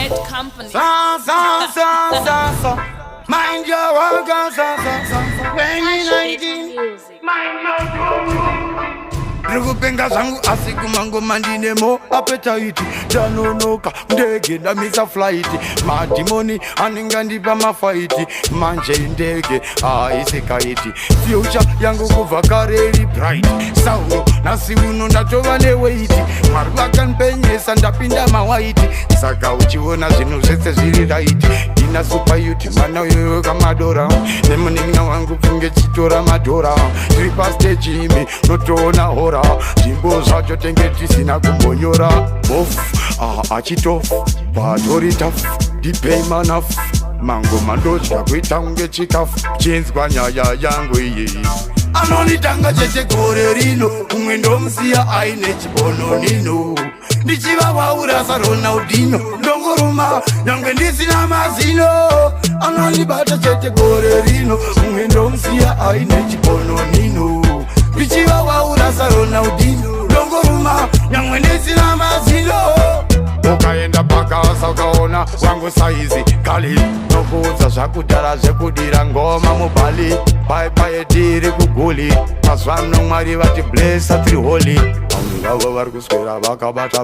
bad company. So. Mind your work, so. When you 19, Music. mind your Rukupenga zangu asiku mango mandinemo appetite Janonoka ndege na misa flight Madimoni aninga ndipa mafaiti Manje ndege isekaiti Future yangu kuvakareli bright Sauno nasi uno natova ne weiti Marwaka npenyesa ndapinda mawaiti Saka uchiona zinu zese ziri right Dina super yuti mana yoyo kamadora Nemoninga wangu punge chitora madora Tripa stage imi notoona hora Jimbo zacho tengeti sina kumbonyora Bof, achitof, batori taf Dipei manaf, mango mandocha kuita unge chikaf Chains kwa nyaya yangu iye Anonitanga cheche kore rino Umwendo msia aine chibono nino Ndichiva waurasa Ronaldinho Ndongoruma, nyangwe ndisina mazino Anonibata cheche kore rino Umwendo msia aine chibono nino Ndichiva waurasa Ronaldinho Ndongoruma, nyangwe ndisina mazino Ukaenda pakasa ukaona wangu saizi kali Nokuudza zvakudhara zvekudira ngoma mubali Pai diri kuguli Mazvano mwari vati bless tiri holy Vanhu vavo vari kuswera vakabata